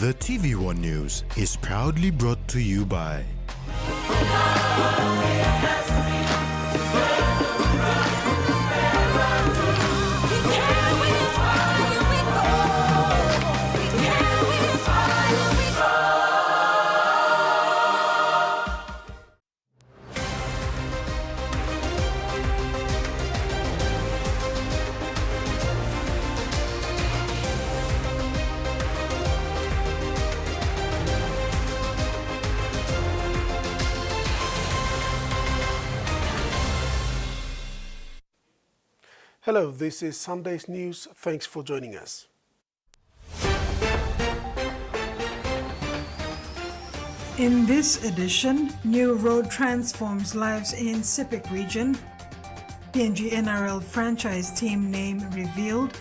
The TVWAN News is proudly brought to you by Hello, this is Sunday's News. Thanks for joining us. In this edition, new road transforms lives in Sepik region, PNG NRL franchise team name revealed,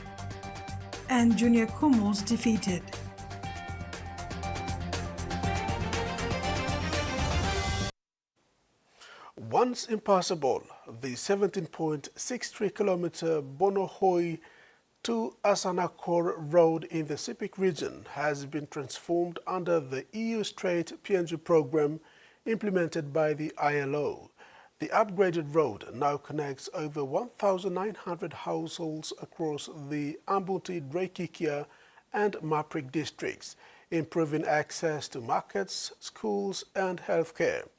and Junior Kumuls defeated. Once impassable, the 17.63-kilometer Bonohoi to Asanakor Road in the Sepik region has been transformed under the EU Strait PNG program implemented by the ILO. The upgraded road now connects over 1,900 households across the Ambuti, Dreikikia and Maprik districts, improving access to markets, schools and healthcare.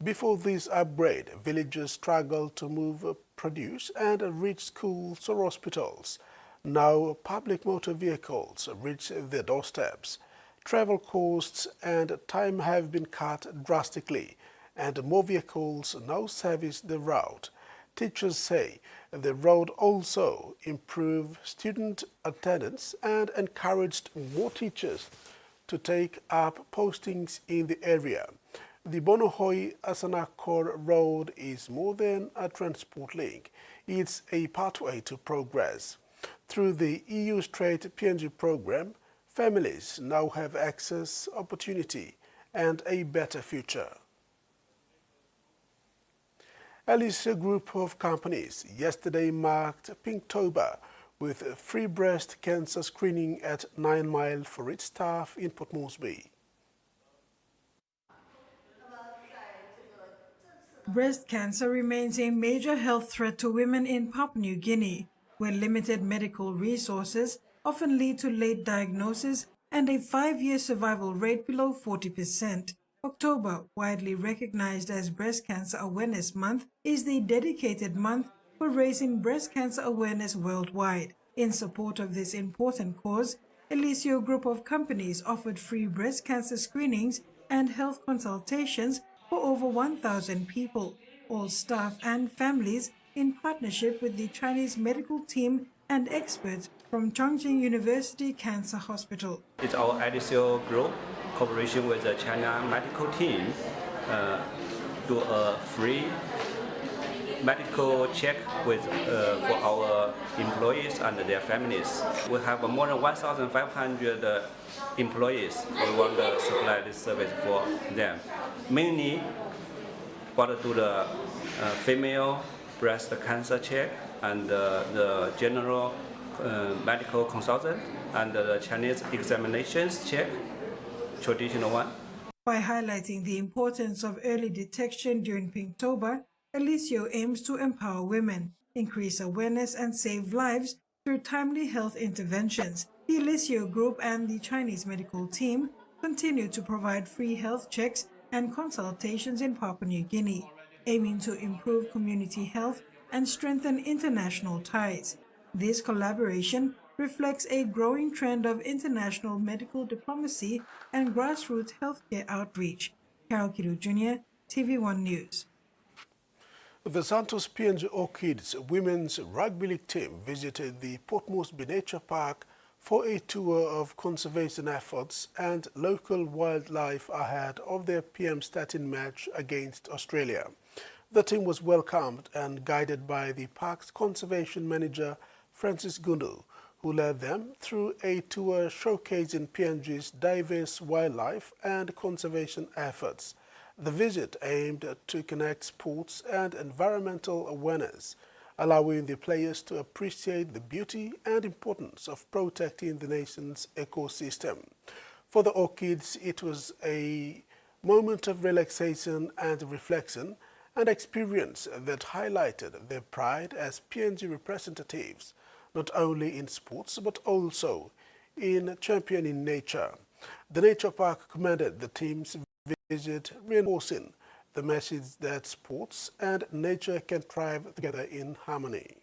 Before this upgrade, villagers struggled to move produce and reach schools or hospitals. Now, public motor vehicles reach their doorsteps. Travel costs and time have been cut drastically, and more vehicles now service the route. Teachers say the road also improved student attendance and encouraged more teachers to take up postings in the area. The Bonohoi Asanakor Road is more than a transport link. It's a pathway to progress. Through the EU Strait PNG program, families now have access, opportunity, and a better future. Alicia Group of Companies yesterday marked Pinktober with free breast cancer screening at 9 Mile for its staff in Port Moresby. Breast cancer remains a major health threat to women in Papua New Guinea, where limited medical resources often lead to late diagnosis and a 5-year survival rate below 40%. October, widely recognized as Breast Cancer Awareness Month, is the dedicated month for raising breast cancer awareness worldwide. In support of this important cause, Eliseo Group of Companies offered free breast cancer screenings and health consultations for over 1,000 people, all staff and families, in partnership with the Chinese medical team and experts from Chongqing University Cancer Hospital. It's our Eliseo Group cooperation with the China medical team do a free medical check with for our employees and their families. We have more than 1,500 employees. We want to supply this service for them. Mainly, what do the female breast cancer check and the general medical consultant and the Chinese examinations check, traditional one. By highlighting the importance of early detection during Pinktober, Eliseo aims to empower women, increase awareness and save lives through timely health interventions. The Eliseo Group and the Chinese medical team continue to provide free health checks and consultations in Papua New Guinea, aiming to improve community health and strengthen international ties. This collaboration reflects a growing trend of international medical diplomacy and grassroots healthcare outreach. Carol Kiru Jr., TV1 News. The Santos PNG Orchids women's rugby league team visited the Port Moresby Nature Park for a tour of conservation efforts and local wildlife ahead of their PM13 match against Australia. The team was welcomed and guided by the park's conservation manager, Francis Gundu, who led them through a tour showcasing PNG's diverse wildlife and conservation efforts. The visit aimed to connect sports and environmental awareness, allowing the players to appreciate the beauty and importance of protecting the nation's ecosystem. For the Orchids, it was a moment of relaxation and reflection and experience that highlighted their pride as PNG representatives, not only in sports but also in championing nature. The Nature Park commended the team's visit, reinforcing the message that sports and nature can thrive together in harmony.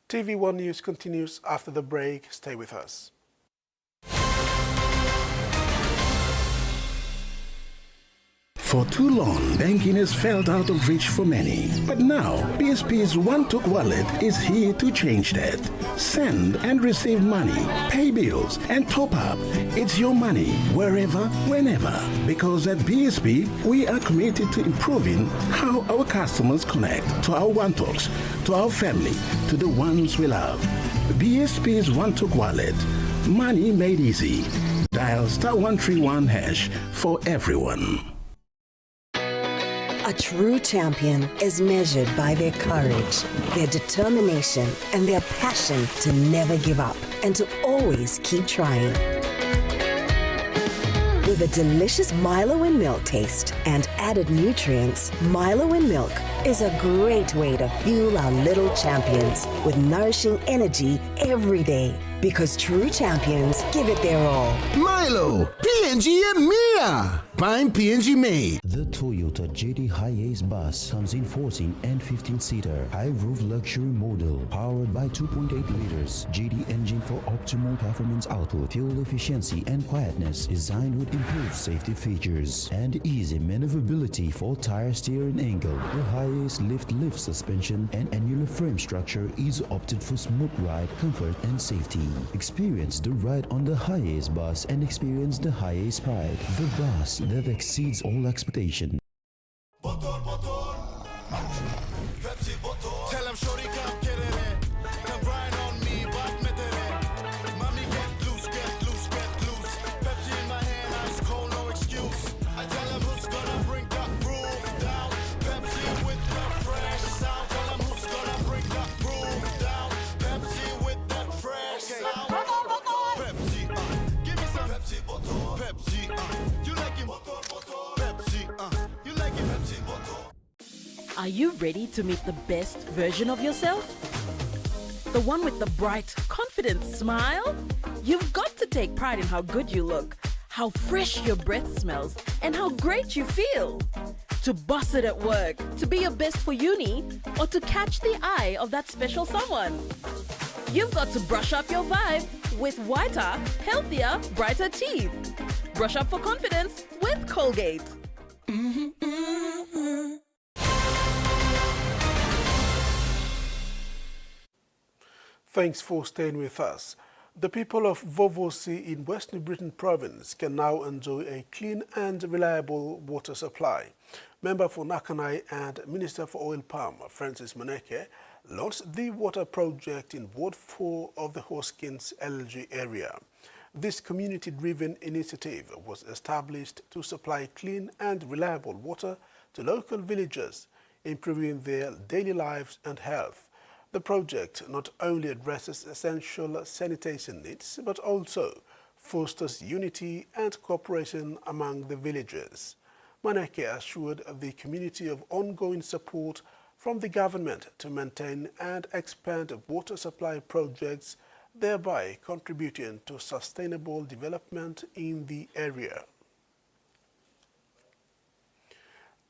TV1 News continues after the break. Stay with us. For too long, banking has felt out of reach for many. But now, BSP's One-Took Wallet is here to change that. Send and receive money, pay bills, and top up. It's your money, wherever, whenever. Because at BSP, we are committed to improving how our customers connect to our One-Toks, to our family, to the ones we love. BSP's One-Took Wallet. Money made easy. Dial *131# for everyone. A true champion is measured by their courage, their determination, and their passion to never give up and to always keep trying. With a delicious Milo and milk taste and added nutrients, Milo and milk is a great way to fuel our little champions with nourishing energy every day. Because true champions give it their all. Milo, PNG and Mia. Prime PNG made. The Toyota JD Hiace bus comes in 14 and 15-seater high-roof luxury model powered by 2.8 liters JD engine for optimal performance output, fuel efficiency and quietness, designed with improved safety features and easy maneuverability for tire steering angle. The Hiace lift suspension and annular frame structure is opted for smooth ride, comfort and safety. Experience the ride on the Hiace bus and experience the Hiace pride, the bus that exceeds all expectation. Are you ready to meet the best version of yourself? The one with the bright, confident smile? You've got to take pride in how good you look, how fresh your breath smells, and how great you feel. To boss it at work, to be your best for uni, or to catch the eye of that special someone. You've got to brush up your vibe with whiter, healthier, brighter teeth. Brush up for confidence with Colgate. Thanks for staying with us. The people of Vovosi in West New Britain Province can now enjoy a clean and reliable water supply. Member for Nakanai and Minister for Oil Palm, Francis Maneke, launched the water project in Ward 4 of the Hoskins LG area. This community-driven initiative was established to supply clean and reliable water to local villagers, improving their daily lives and health. The project not only addresses essential sanitation needs, but also fosters unity and cooperation among the villagers. Maneke assured the community of ongoing support from the government to maintain and expand water supply projects, thereby contributing to sustainable development in the area.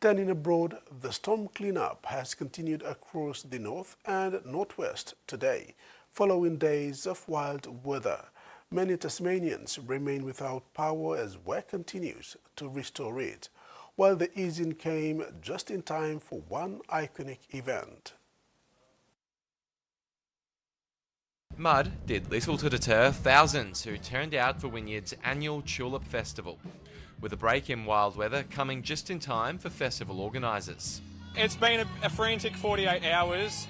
Turning abroad, the storm cleanup has continued across the north and northwest today, following days of wild weather. Many Tasmanians remain without power as work continues to restore it, while the easing came just in time for one iconic event. Mud did little to deter thousands who turned out for Wynyard's annual Tulip Festival, with a break in wild weather coming just in time for festival organisers. It's been a frantic 48 hours.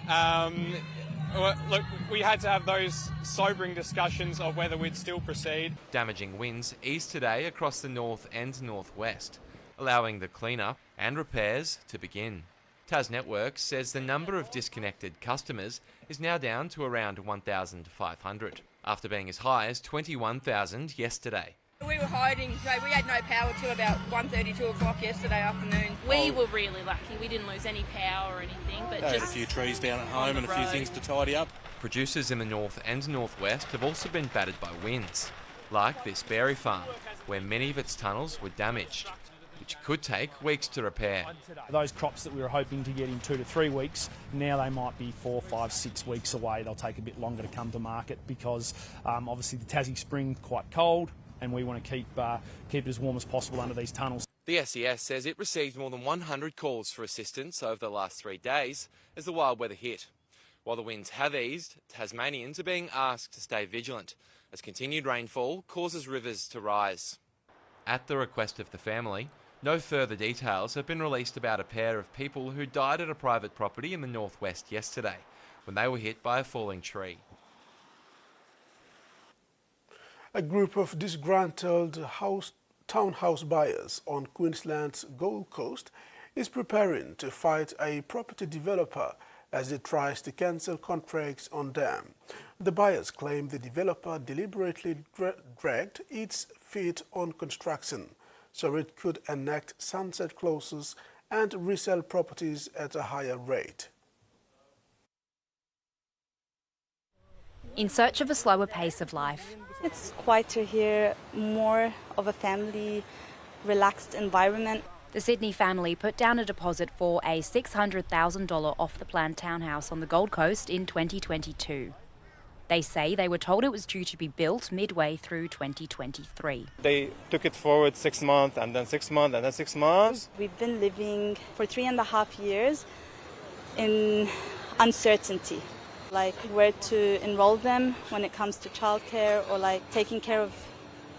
Look, we had to have those sobering discussions of whether we'd still proceed. Damaging winds eased today across the north and northwest, allowing the clean-up and repairs to begin. Tas Networks says the number of disconnected customers is now down to around 1,500. after being as high as 21,000 yesterday. We were hiding, we had no power till about 1:30, 2 o'clock yesterday afternoon. We were really lucky. We didn't lose any power or anything, but just a few trees down at home and a few things to tidy up. Producers in the north and northwest have also been battered by winds, like this berry farm, where many of its tunnels were damaged, which could take weeks to repair. Those crops that we were hoping to get in 2 to 3 weeks, now they might be 4, 5, 6 weeks away. They'll take a bit longer to come to market because obviously the Tassie spring quite cold, and we want to keep it as warm as possible under these tunnels. The SES says it received more than 100 calls for assistance over the last 3 days as the wild weather hit. While the winds have eased, Tasmanians are being asked to stay vigilant as continued rainfall causes rivers to rise. At the request of the family, no further details have been released about a pair of people who died at a private property in the northwest yesterday when they were hit by a falling tree. A group of disgruntled townhouse buyers on Queensland's Gold Coast is preparing to fight a property developer as it tries to cancel contracts on them. The buyers claim the developer deliberately dragged its feet on construction so it could enact sunset clauses and resell properties at a higher rate. In search of a slower pace of life. It's quieter here, more of a family, relaxed environment. The Sydney family put down a deposit for a $600,000 off-the-plan townhouse on the Gold Coast in 2022. They say they were told it was due to be built midway through 2023. They took it forward 6 months and then 6 months and then 6 months. We've been living for 3.5 years in uncertainty. Like where to enroll them when it comes to childcare or like taking care of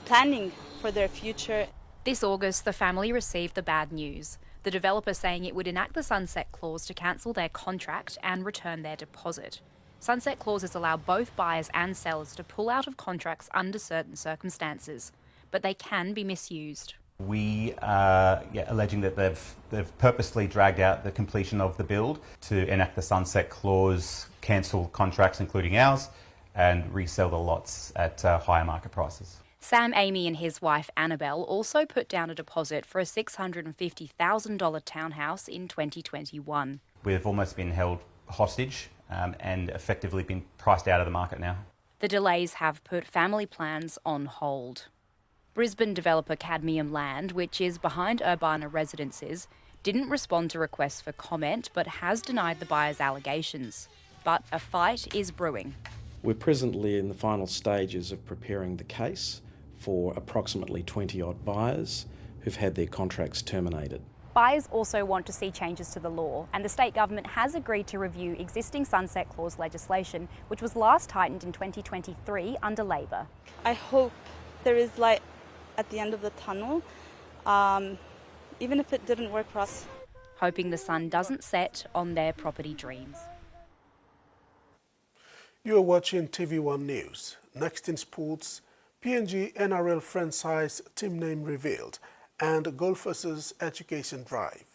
planning for their future. This August, the family received the bad news. The developer saying it would enact the sunset clause to cancel their contract and return their deposit. Sunset clauses allow both buyers and sellers to pull out of contracts under certain circumstances, but they can be misused. We are alleging that they've purposely dragged out the completion of the build to enact the sunset clause, cancel contracts including ours, and resell the lots at higher market prices. Sam Amy and his wife Annabelle also put down a deposit for a $650,000 townhouse in 2021. We've almost been held hostage and effectively been priced out of the market now. The delays have put family plans on hold. Brisbane developer Cadmium Land, which is behind Urbana Residences, didn't respond to requests for comment but has denied the buyer's allegations. But a fight is brewing. We're presently in the final stages of preparing the case for approximately 20-odd buyers who've had their contracts terminated. Buyers also want to see changes to the law, and the state government has agreed to review existing sunset clause legislation, which was last tightened in 2023 under Labor. I hope there is light at the end of the tunnel, even if it didn't work for us. Hoping the sun doesn't set on their property dreams. You are watching TVWAN News. Next in sports, PNG NRL franchise team name revealed and golfers' education drive.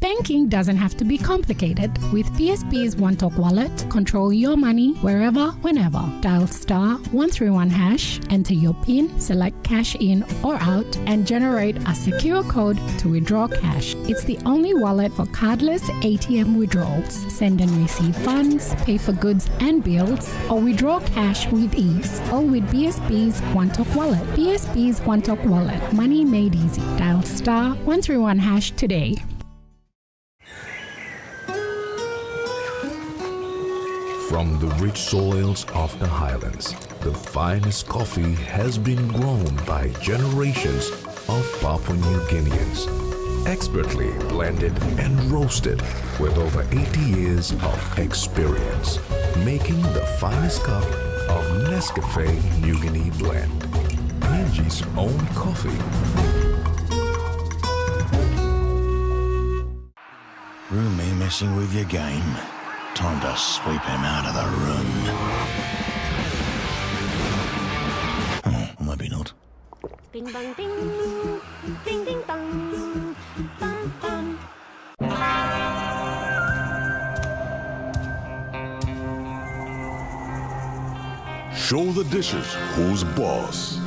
Banking doesn't have to be complicated. With PSP's One Talk Wallet, control your money wherever, whenever. Dial *131#, enter your PIN, select cash in or out, and generate a secure code to withdraw cash. It's the only wallet for cardless ATM withdrawals. Send and receive funds, pay for goods and bills, or withdraw cash with ease. All with BSP's One Talk Wallet. BSP's One Talk Wallet. Money made easy. Dial *131# today. From the rich soils of the highlands, the finest coffee has been grown by generations of Papua New Guineans, expertly blended and roasted with over 80 years of experience, making the finest cup of Nescafe New Guinea blend, PNG's own coffee. Roomie messing with your game. Time to sweep him out of the room. Oh, maybe not. Bing bang bing, ding ding dong, bum bum. Show the dishes who's boss.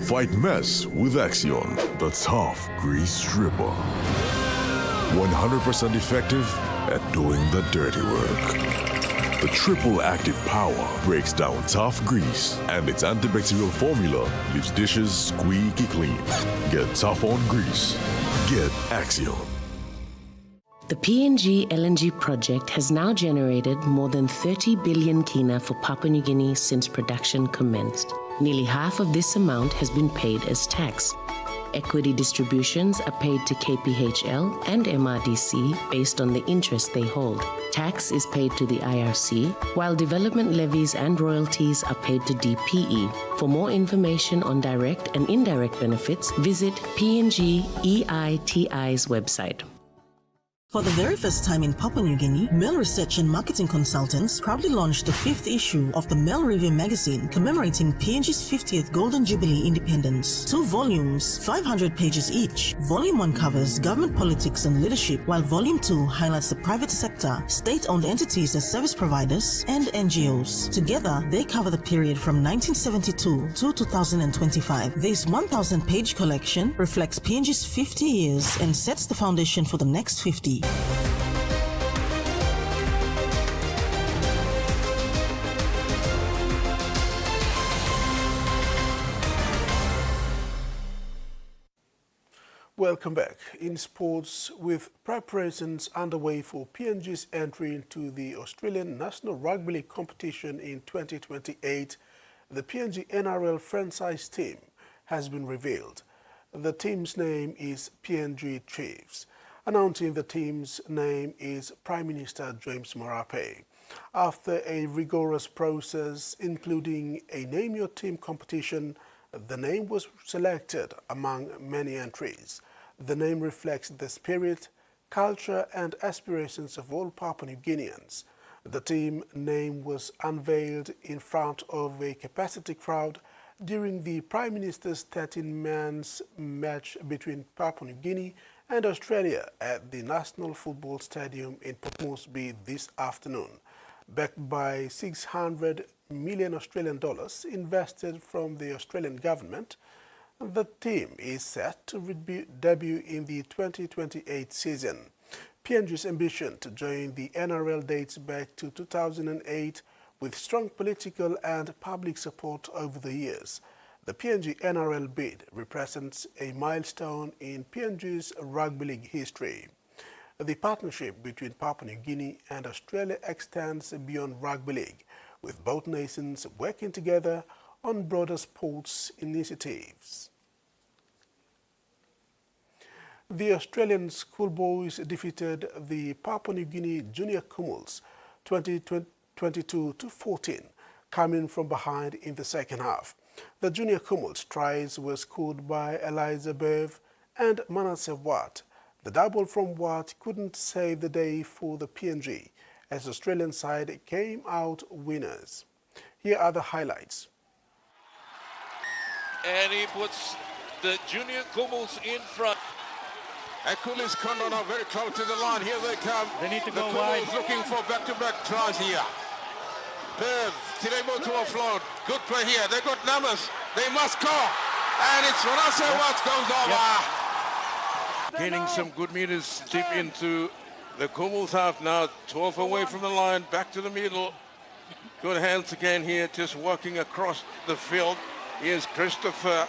Fight mess with Axion, the tough grease stripper. 100% effective at doing the dirty work. The triple active power breaks down tough grease, and its antibacterial formula leaves dishes squeaky clean. Get tough on grease. Get Axion. The PNG LNG project has now generated more than 30 billion kina for Papua New Guinea since production commenced. Nearly half of this amount has been paid as tax. Equity distributions are paid to KPHL and MRDC based on the interest they hold. Tax is paid to the IRC, while development levies and royalties are paid to DPE. For more information on direct and indirect benefits, visit PNG EITI's website. For the very first time in Papua New Guinea, Mel Research and Marketing Consultants proudly launched the 5th issue of the Mel Review magazine commemorating PNG's 50th Golden Jubilee independence. 2 volumes, 500 pages each. Volume 1 covers government politics and leadership, while Volume 2 highlights the private sector, state-owned entities as service providers, and NGOs. Together, they cover the period from 1972 to 2025. This 1,000-page collection reflects PNG's 50 years and sets the foundation for the next 50. Welcome back. In sports, with preparations underway for PNG's entry into the Australian National Rugby League competition in 2028, the PNG NRL franchise team has been revealed. The team's name is PNG Chiefs. Announcing the team's name is Prime Minister James Marape. After a rigorous process, including a Name Your Team competition, the name was selected among many entries. The name reflects the spirit, culture and aspirations of all Papua New Guineans. The team name was unveiled in front of a capacity crowd during the Prime Minister's 13-man's match between Papua New Guinea and Australia at the National Football Stadium in Port Moresby this afternoon. Backed by 600 million Australian dollars invested from the Australian government, the team is set to debut in the 2028 season. PNG's ambition to join the NRL dates back to 2008 with strong political and public support over the years. The PNG NRL bid represents a milestone in PNG's rugby league history. The partnership between Papua New Guinea and Australia extends beyond rugby league, with both nations working together on broader sports initiatives. The Australian schoolboys defeated the Papua New Guinea Junior Kumuls 22-14, coming from behind in the second half. The Junior Kumuls tries were scored by Eliza Bev and Manasseh Watt. The double from Watt couldn't save the day for the PNG, as the Australian side came out winners. Here are the highlights. And he puts the Junior Kumuls in front. Akulis Kondo now very close to the line. Here they come. They need to go wide. Looking for back-to-back tries here. Bev, Tirebo to offload. Good play here. They got numbers. They must score. And it's Manasseh Watt goes over. Gaining some good meters deep into the Kumuls half now. 12 away from the line. Back to the middle. Good hands again here. Just walking across the field. Here's Christopher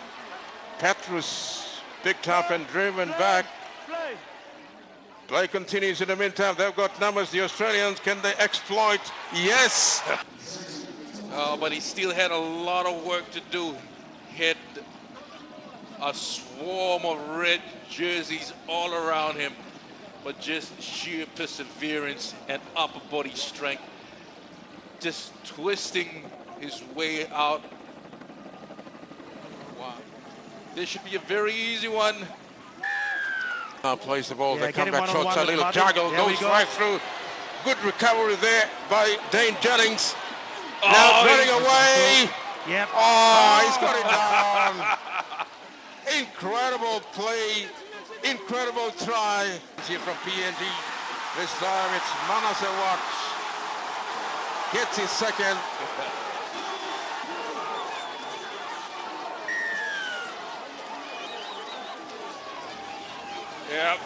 Petrus. Picked up and driven back. Play continues in the meantime. They've got numbers. The Australians, can they exploit? Yes! Oh, but he still had a lot of work to do. He had a swarm of red jerseys all around him, but just sheer perseverance and upper body strength. Just twisting his way out. Wow. This should be a very easy one. Plays the ball, the comeback shots, a little juggle, goes right through. Good recovery there by Dane Jennings. Now running away. Yep. Oh, he's got it down. Incredible play, incredible try. Here from PNG. This time it's Manasseh Watt. Gets his second. Yep,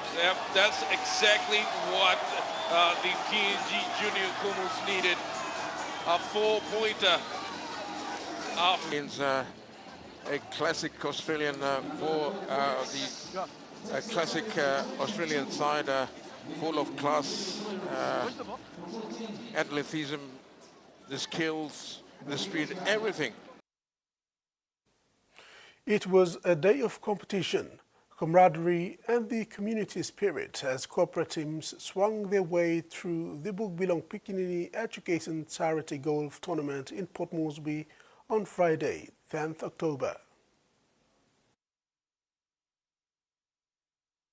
that's exactly what the PNG Junior Kumals needed. A 4-pointer. It's a classic Australian for the classic Australian side, full of class, athleticism, the skills, the speed, everything. It was a day of competition, camaraderie and the community spirit as corporate teams swung their way through the Bukbilong Pikinini Education Charity Golf Tournament in Port Moresby on Friday, 10th October.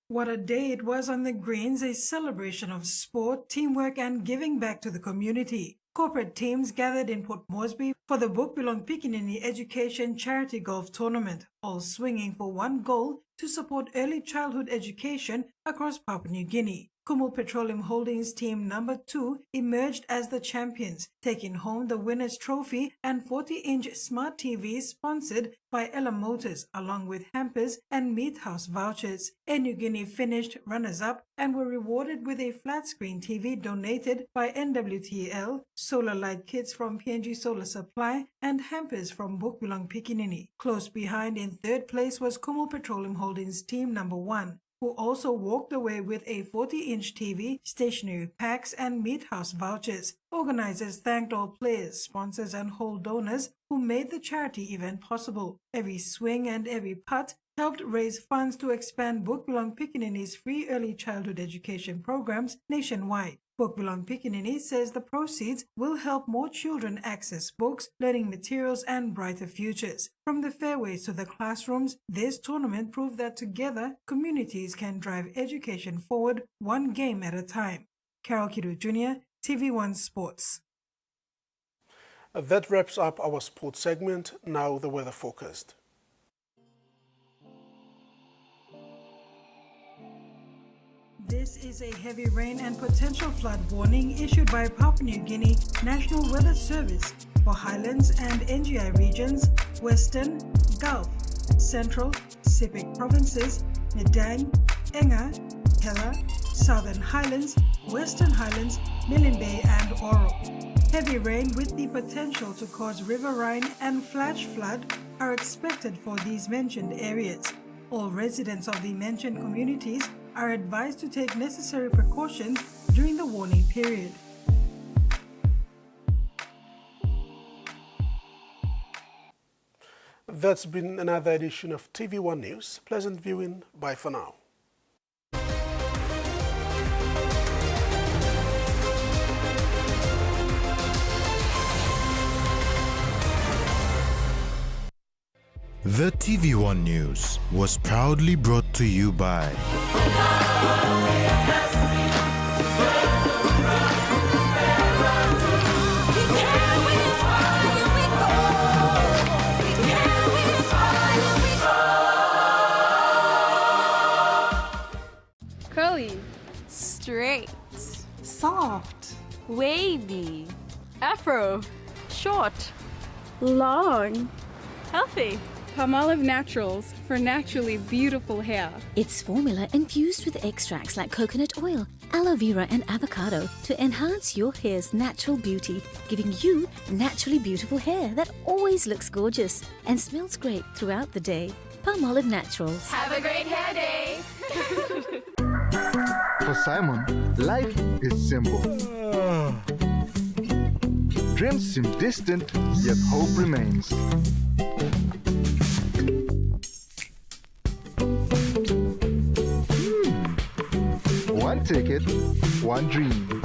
What a day it was on the greens, a celebration of sport, teamwork and giving back to the community. Corporate teams gathered in Port Moresby for the Bukbilong Pikinini Education Charity Golf Tournament, all swinging for one goal to support early childhood education across Papua New Guinea. Kumul Petroleum Holdings Team Number 2 emerged as the champions, taking home the winner's trophy and 40-inch smart TV sponsored by Ella Motors, along with hampers and meat house vouchers. Air New Guinea finished runners-up and were rewarded with a flat-screen TV donated by NWTL, solar light kits from PNG Solar Supply, and hampers from Bukbilong Pikinini. Close behind in third place was Kumul Petroleum Holdings Team Number 1. Who also walked away with a 40-inch TV, stationery packs, and meat house vouchers. Organizers thanked all players, sponsors, and whole donors who made the charity event possible. Every swing and every putt helped raise funds to expand Bukbilong Pikinini's free early childhood education programs nationwide. Bukbilong Pikinini says the proceeds will help more children access books, learning materials, and brighter futures. From the fairways to the classrooms, this tournament proved that together, communities can drive education forward one game at a time. Carol Kidu Jr., TVWAN Sports. That wraps up our sports segment. Now the weather forecast. This is a heavy rain and potential flood warning issued by Papua New Guinea National Weather Service for Highlands and NGI regions, Western, Gulf, Central, Sepik provinces, Medang, Enga, Hela, Southern Highlands, Western Highlands, Milne Bay and Oro. Heavy rain with the potential to cause riverine and flash flood are expected for these mentioned areas. All residents of the mentioned communities are advised to take necessary precautions during the warning period. That's been another edition of TV1 News. Pleasant viewing. Bye for now. The TV1 News was proudly brought to you by curly, straight, soft, wavy, afro, short, long, healthy. Palmolive Naturals for naturally beautiful hair. It's formula infused with extracts like coconut oil, aloe vera and avocado to enhance your hair's natural beauty, giving you naturally beautiful hair that always looks gorgeous and smells great throughout the day. Palmolive Naturals. Have a great hair day! For Simon, life is simple. Dreams seem distant, yet hope remains. One ticket, one dream.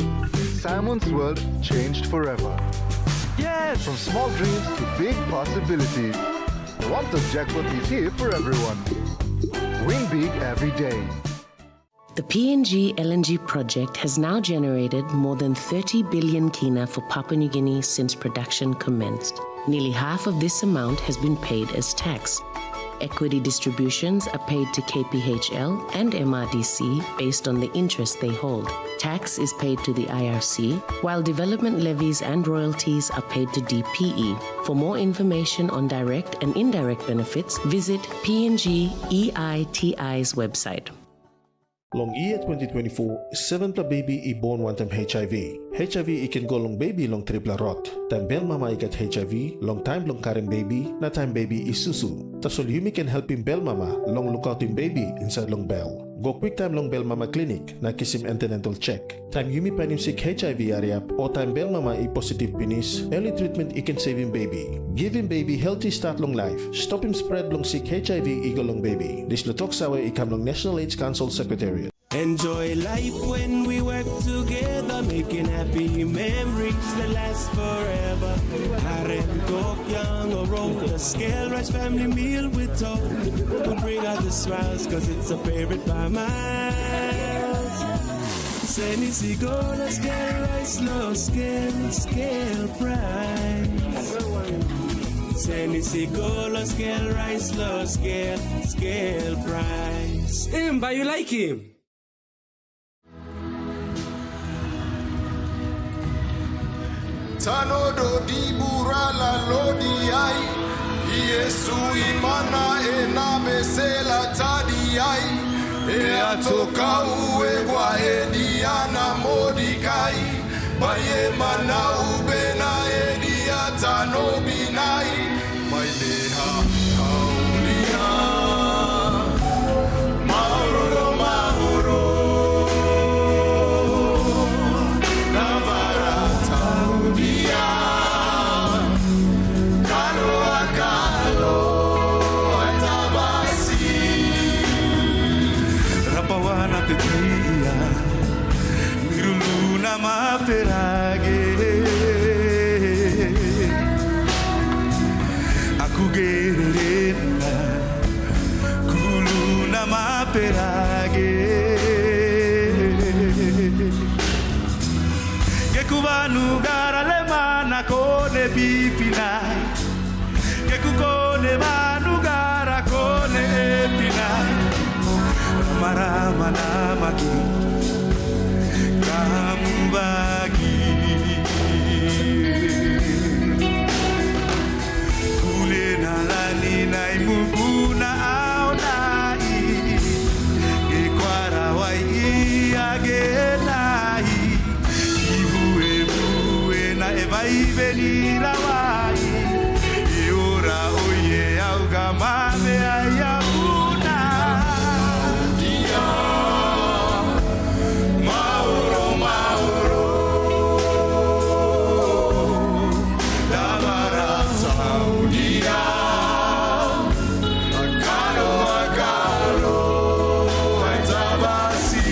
Simon's world changed forever. Yes! From small dreams to big possibilities. One Top Jackpot is here for everyone. Win big every day. The PNG LNG project has now generated more than 30 billion kina for Papua New Guinea since production commenced. Nearly half of this amount has been paid as tax. Equity distributions are paid to KPHL and MRDC based on the interest they hold. Tax is paid to the IRC, while development levies and royalties are paid to DPE. For more information on direct and indirect benefits, visit PNG EITI's website. Long year 2024, 7 pla baby I born one time HIV. HIV I can go long baby long triple rot. Time bel mama I get HIV, long time long carrying baby, na time baby I susu. Tasol Yumi can help him bel mama, long look out him baby inside long bell. Go quick time long bell mama clinic, na kiss him antenatal check. Time Yumi pan him sick HIV area, or time bell mama I positive penis, early treatment I can save him baby. Give him baby healthy start long life. Stop him spread long sick HIV I go long baby. This lutok sawa I come long National AIDS Council Secretariat. Enjoy life when we work together, making happy memories that last forever. Harem talk young or roll the scale rice family meal with talk to bring out the smiles, cause it's a favorite by miles. Send it, see, go, let's get rice, low scale price. Send it, see, go, let's get rice, low scale price. Him, but you like him? Tano do di burala lodi ai, Yesu imana ena besela tadi ai, atoka uwe kwa ediana modikai, baye mana ubena edia tano binai, maileha kaulia, mauro mauro. Aku gerena kuluna maperage Gekubanu garalemana kone bipinai Gekukone manu gara kone epinai Marama namaki kamu bagi Kule nalani nai muguna aonai Gekwara wai agenai Ibuwe na evai venira wai Eora oye augamame ayabuna Dia Mauro Mauro Dabara Saudia Agalo Agalo Atabasi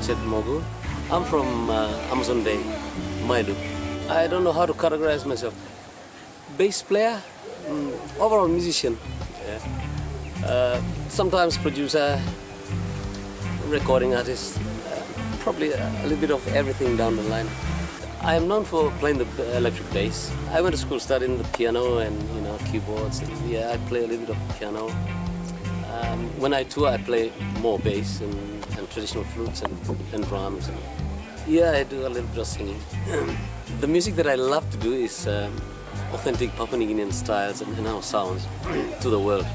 Richard Mogu. I'm from Amazon Bay, Maidu. I don't know how to categorize myself. Bass player, overall musician. Yeah. Sometimes producer, recording artist, probably a little bit of everything down the line. I am known for playing the electric bass. I went to school studying the piano and keyboards. And, I play a little bit of piano. When I tour, I play more bass and traditional flutes and drums. I do a little bit of singing. The music that I love to do is authentic Papua New Guinean styles and our sounds to the world.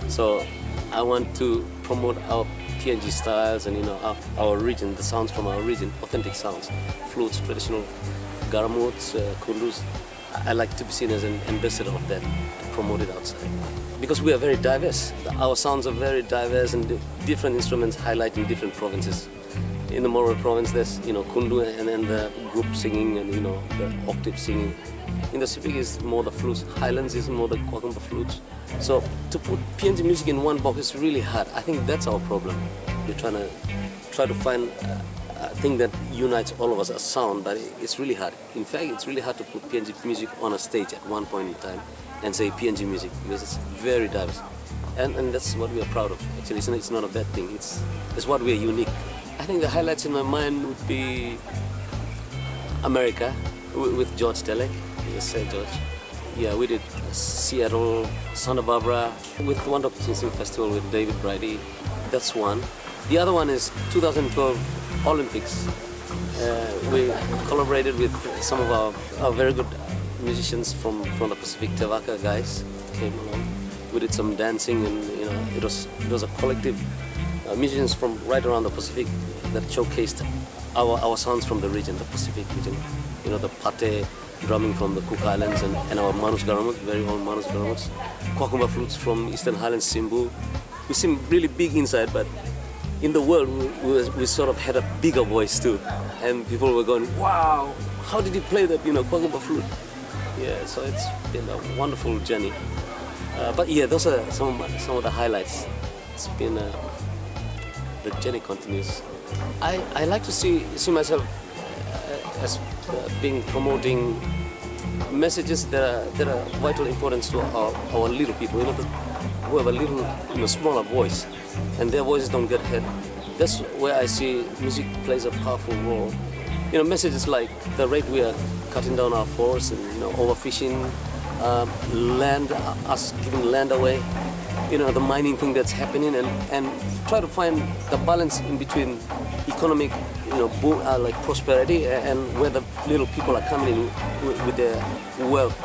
So I want to promote our PNG styles and our region, the sounds from our region, authentic sounds, flutes, traditional garamuts, kundus. I like to be seen as an ambassador of that, to promote it outside. Because we are very diverse. Our sounds are very diverse and different instruments highlight in different provinces. In the Morobe province, there's kundu and then the group singing and the octave singing. In the Pacific is more the flutes. Highlands is more the Kwakumba flutes. So to put PNG music in one box is really hard. I think that's our problem. We're try to find a thing that unites all of us as sound, but it's really hard. In fact, it's really hard to put PNG music on a stage at one point in time and say PNG music because it's very diverse. And that's what we are proud of. Actually, it's not a bad thing. It's what we are unique. I think the highlights in my mind would be America with George Telek. Yes, George. Yeah, we did Seattle, Santa Barbara with the Wandok Chinsing Festival with David Brady. That's one. The other one is 2012 Olympics. We collaborated with some of our very good musicians from the Pacific. Tevaka guys came along. We did some dancing, and it was a collective musicians from right around the Pacific that showcased our sounds from the region, the Pacific region. The pate drumming from the Cook Islands and our Manus Garamut, very own Manus Garamuts. Kwakumba flutes from Eastern Highlands, Simbu. We seem really big inside, but in the world we sort of had a bigger voice too. And people were going, wow, how did you play that, Kwakumba flute? Yeah, so it's been a wonderful journey. But those are some of the highlights. It's been the journey continues. I like to see myself as being promoting messages that are vital importance to our little people, who have a little smaller voice, and their voices don't get heard. That's where I see music plays a powerful role. Messages like the rate we are cutting down our forests and overfishing, land, us giving land away, the mining thing that's happening, and try to find the balance in between economic, like prosperity and where the little people are coming in with their wealth.